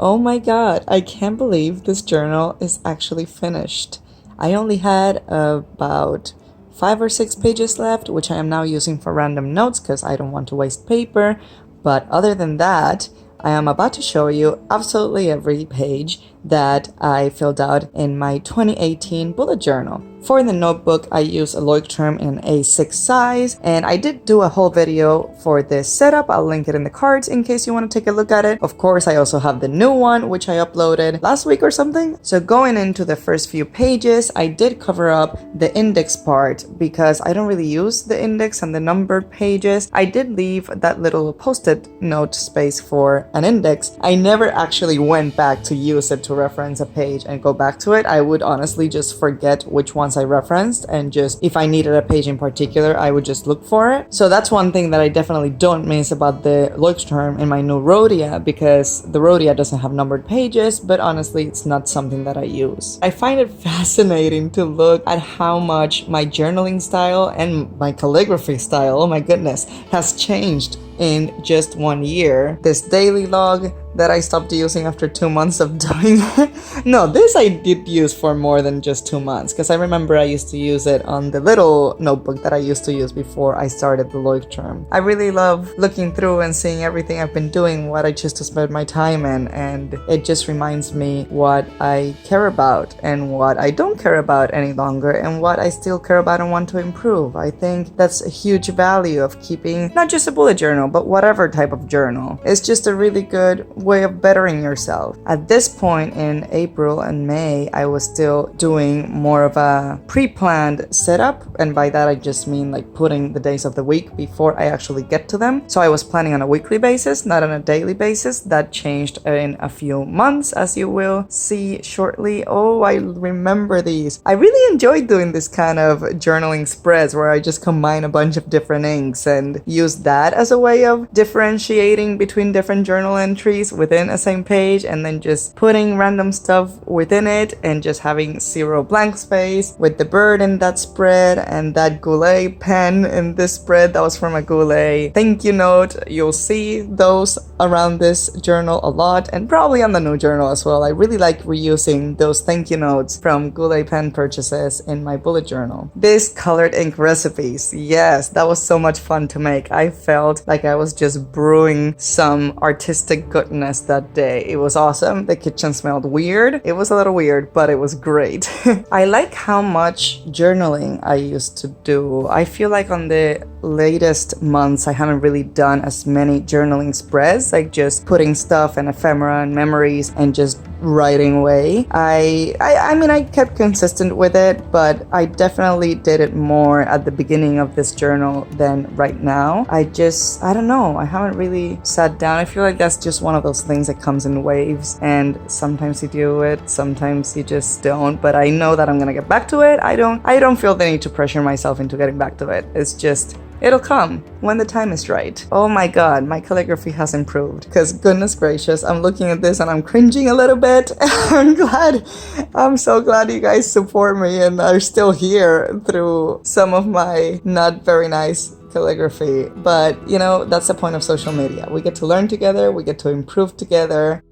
Oh my god, I can't believe this journal is actually finished. I only had about 5 or 6 pages left, which I am now using for random notes because I don't want to waste paper. But other than that, I am about to show you absolutely every page that I filled out in my 2018 bullet journal. For the notebook, I use a Leuchtturm in A6 size, and I did do a whole video for this setup. I'll link it in the cards in case you want to take a look at it. Of course, I also have the new one, which I uploaded last week or something. So going into the first few pages, I did cover up the index part because I don't really use the index and the numbered pages. I did leave that little post-it note space for an index. I never actually went back to use it to reference a page and go back to it. I would honestly just forget which ones I referenced, and just if I needed a page in particular, I would just look for it. So that's one thing that I definitely don't miss about the Leuchtturm in my new Rhodia, because the Rhodia doesn't have numbered pages, but honestly it's not something that I use. I find it fascinating to look at how much my journaling style and my calligraphy style, oh my goodness, has changed in just 1 year. This daily log that I stopped using after 2 months of doing it. No, this I did use for more than just 2 months, because I remember I used to use it on the little notebook that I used to use before I started the Leuchtturm. I really love looking through and seeing everything I've been doing, what I choose to spend my time in, and it just reminds me what I care about and what I don't care about any longer, and what I still care about and want to improve. I think that's a huge value of keeping not just a bullet journal, but whatever type of journal. It's just a really good way of bettering yourself. At this point in April and May, I was still doing more of a pre-planned setup, and by that I just mean like putting the days of the week before I actually get to them. So I was planning on a weekly basis, not on a daily basis. That changed in a few months, as you will see shortly. Oh, I remember these. I really enjoyed doing this kind of journaling spreads where I just combine a bunch of different inks and use that as a way of differentiating between different journal entries within a same page, and then just putting random stuff within it and just having 0 blank space, with the bird in that spread and that Goulet pen in this spread that was from a Goulet thank you note. You'll see those around this journal a lot, and probably on the new journal as well. I really like reusing those thank you notes from Goulet pen purchases in my bullet journal. This colored ink recipes, yes, that was so much fun to make. I felt like I was just brewing some artistic goodness that day. It was awesome. The kitchen smelled weird. It was a little weird, but it was great. I like how much journaling I used to do. I feel like on the latest months I haven't really done as many journaling spreads, like just putting stuff and ephemera and memories and just writing away. I mean, I kept consistent with it, but I definitely did it more at the beginning of this journal than right now. I don't know, I haven't really sat down. I feel like that's just one of those things that comes in waves, and sometimes you do it, sometimes you just don't, but I know that I'm gonna get back to it. I don't feel the need to pressure myself into getting back to it. It's just, it'll come when the time is right. Oh my god, my calligraphy has improved, because goodness gracious, I'm looking at this and I'm cringing a little bit. I'm so glad you guys support me and are still here through some of my not very nice calligraphy. But you know, that's the point of social media. We get to learn together, we get to improve together.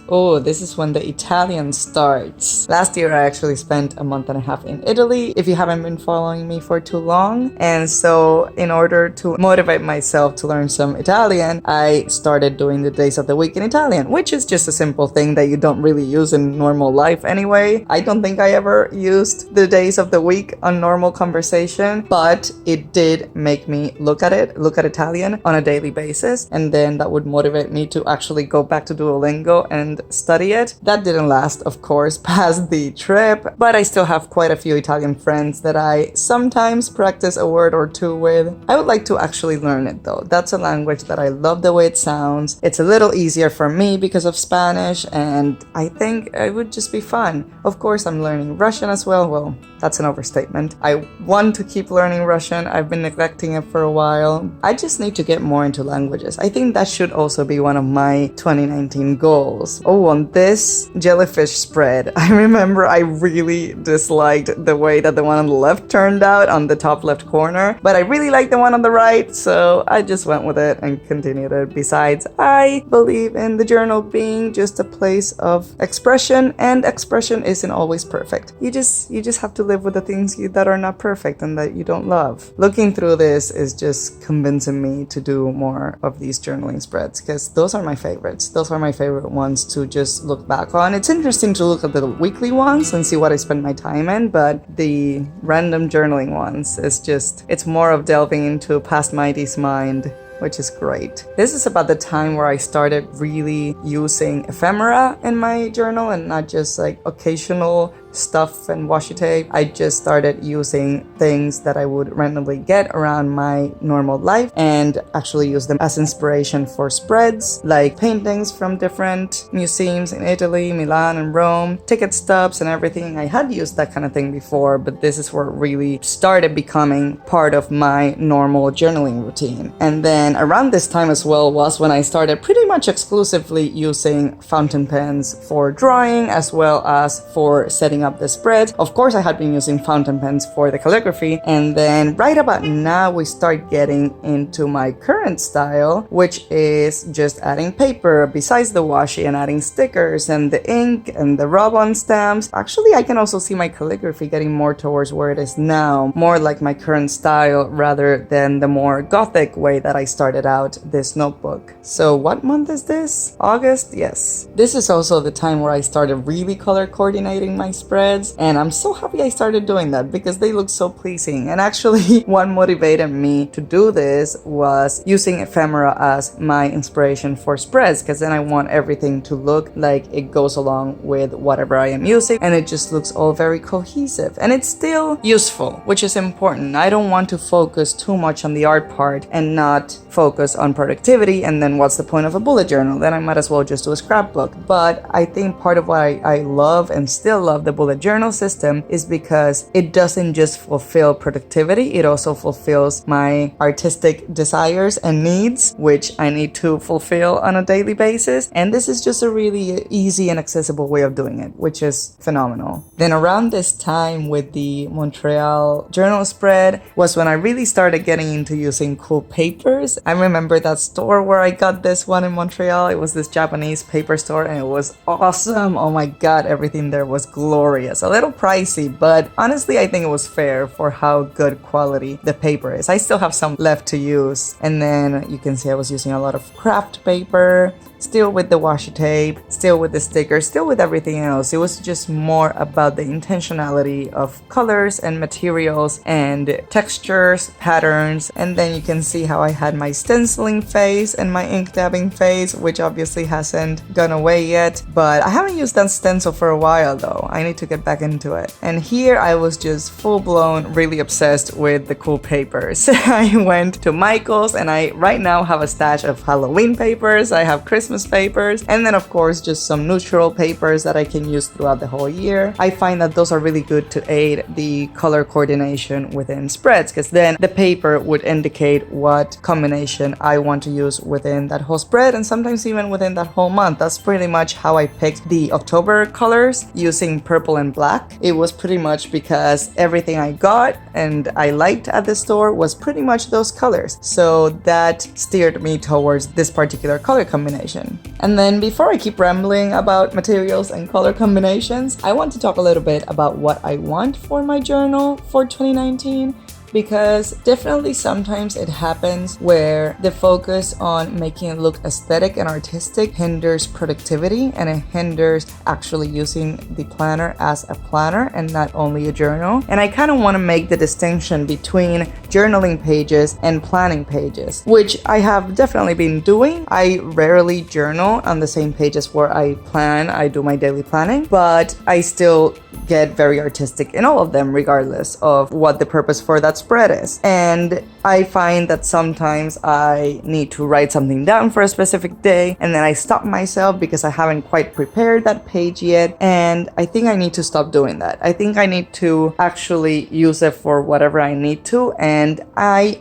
Oh, this is when the Italian starts. Last year I actually spent a month and a half in Italy, if you haven't been following me for too long. And so in order to motivate myself to learn some Italian, I started doing the days of the week in Italian, which is just a simple thing that you don't really use in normal life anyway. I don't think I ever used the days of the week on normal conversation, but it did make me look at Italian on a daily basis. And then that would motivate me to actually go back to Duolingo and study it. That didn't last, of course, past the trip, but I still have quite a few Italian friends that I sometimes practice a word or two with. I would like to actually learn it though. That's a language that I love the way it sounds. It's a little easier for me because of Spanish, and I think it would just be fun. Of course, I'm learning Russian as well. Well, that's an overstatement. I want to keep learning Russian. I've been neglecting it for a while. I just need to get more into languages. I think that should also be one of my 2019 goals. Oh, on this Jellyfish Spread, I remember I really disliked the way that the one on the left turned out on the top left corner, but I really liked the one on the right, so I just went with it and continued it. Besides, I believe in the journal being just a place of expression, and expression isn't always perfect. You just have to live with the things that are not perfect and that you don't love. Looking through this is just convincing me to do more of these journaling spreads, because those are my favorites. Those are my favorite ones to just look back on. It's interesting to look at the weekly ones and see what I spend my time in, but the random journaling ones is just, it's more of delving into past Maydi's mind, which is great. This is about the time where I started really using ephemera in my journal and not just like occasional stuff and washi tape. I just started using things that I would randomly get around my normal life and actually use them as inspiration for spreads, like paintings from different museums in Italy, Milan and Rome, ticket stubs and everything. I had used that kind of thing before, but this is where it really started becoming part of my normal journaling routine. And then around this time as well was when I started pretty much exclusively using fountain pens for drawing as well as for setting up the spread. Of course, I had been using fountain pens for the calligraphy, and then right about now we start getting into my current style, which is just adding paper besides the washi and adding stickers and the ink and the rub-on stamps. Actually, I can also see my calligraphy getting more towards where it is now, more like my current style rather than the more gothic way that I started out this notebook. So what month is this? August? Yes. This is also the time where I started really color coordinating my spreads, and I'm so happy I started doing that because they look so pleasing. And actually what motivated me to do this was using ephemera as my inspiration for spreads, because then I want everything to look like it goes along with whatever I am using, and it just looks all very cohesive and it's still useful, which is important. I don't want to focus too much on the art part and not focus on productivity, and then what's the point of a bullet journal? Then I might as well just do a scrapbook. But I think part of why I love and still love the bullet journal system is because it doesn't just fulfill productivity, it also fulfills my artistic desires and needs, which I need to fulfill on a daily basis. And this is just a really easy and accessible way of doing it, which is phenomenal. Then around this time with the Montreal journal spread was when I really started getting into using cool papers. I remember that store where I got this one in Montreal. It was this Japanese paper store and it was awesome. Oh my god, everything there was glorious. A little pricey, but honestly I think it was fair for how good quality the paper is. I still have some left to use. And then you can see I was using a lot of craft paper, still with the washi tape, still with the stickers, still with everything else. It was just more about the intentionality of colors and materials and textures, patterns. And then you can see how I had my stenciling phase and my ink dabbing phase, which obviously hasn't gone away yet, but I haven't used that stencil for a while though. I need to get back into it. And here I was just full-blown really obsessed with the cool papers. I went to Michael's and I right now have a stash of Halloween papers. I have Christmas papers, and then of course just some neutral papers that I can use throughout the whole year. I find that those are really good to aid the color coordination within spreads, because then the paper would indicate what combination I want to use within that whole spread, and sometimes even within that whole month. That's pretty much how I picked the October colors using purple and black. It was pretty much because everything I got and I liked at the store was pretty much those colors, so that steered me towards this particular color combination. And then before I keep rambling about materials and color combinations, I want to talk a little bit about what I want for my journal for 2019. Because definitely sometimes it happens where the focus on making it look aesthetic and artistic hinders productivity, and it hinders actually using the planner as a planner and not only a journal. And I kind of want to make the distinction between journaling pages and planning pages, which I have definitely been doing. I rarely journal on the same pages where I plan, I do my daily planning, but I still get very artistic in all of them regardless of what the purpose for that spread is. And I find that sometimes I need to write something down for a specific day, and then I stop myself because I haven't quite prepared that page yet, and I think I need to stop doing that. I think I need to actually use it for whatever I need to, and I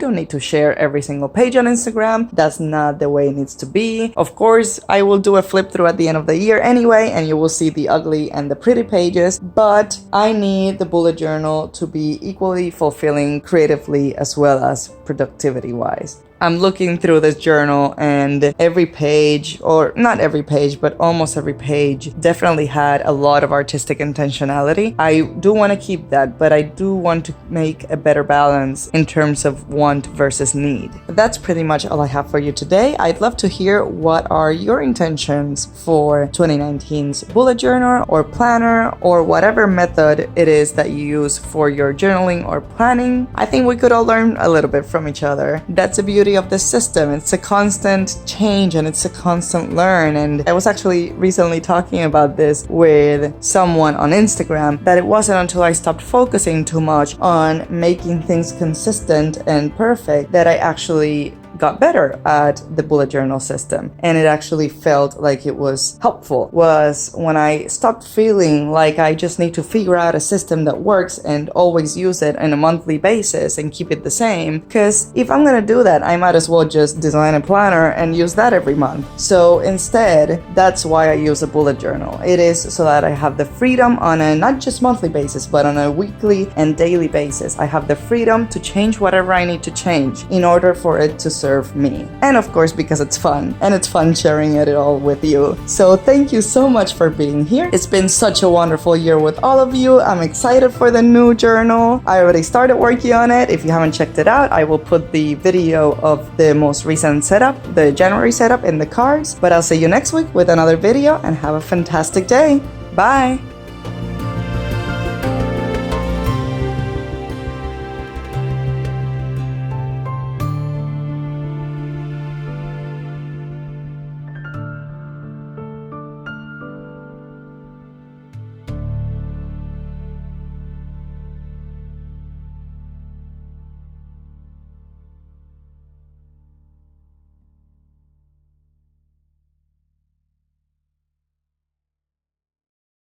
don't need to share every single page on Instagram. That's not the way it needs to be. Of course, I will do a flip through at the end of the year anyway, and you will see the ugly and the pretty pages, but I need the bullet journal to be equally fulfilling creatively as well as productivity wise. I'm looking through this journal, and every page, or not every page, but almost every page definitely had a lot of artistic intentionality. I do want to keep that, but I do want to make a better balance in terms of want versus need. That's pretty much all I have for you today. I'd love to hear what are your intentions for 2019's bullet journal or planner, or whatever method it is that you use for your journaling or planning. I think we could all learn a little bit from each other. That's the beauty of this system. It's a constant change and it's a constant learn. And I was actually recently talking about this with someone on Instagram, that it wasn't until I stopped focusing too much on making things consistent and perfect that I actually got better at the bullet journal system, and it actually felt like it was helpful, was when I stopped feeling like I just need to figure out a system that works and always use it on a monthly basis and keep it the same, because if I'm gonna do that, I might as well just design a planner and use that every month. So instead, that's why I use a bullet journal. It is so that I have the freedom on a not just monthly basis, but on a weekly and daily basis. I have the freedom to change whatever I need to change in order for it to serve me. And of course, because it's fun, and it's fun sharing it all with you. So thank you so much for being here. It's been such a wonderful year with all of you. I'm excited for the new journal. I already started working on it. If you haven't checked it out, I will put the video of the most recent setup, the January setup, in the cards. But I'll see you next week with another video, and have a fantastic day. Bye!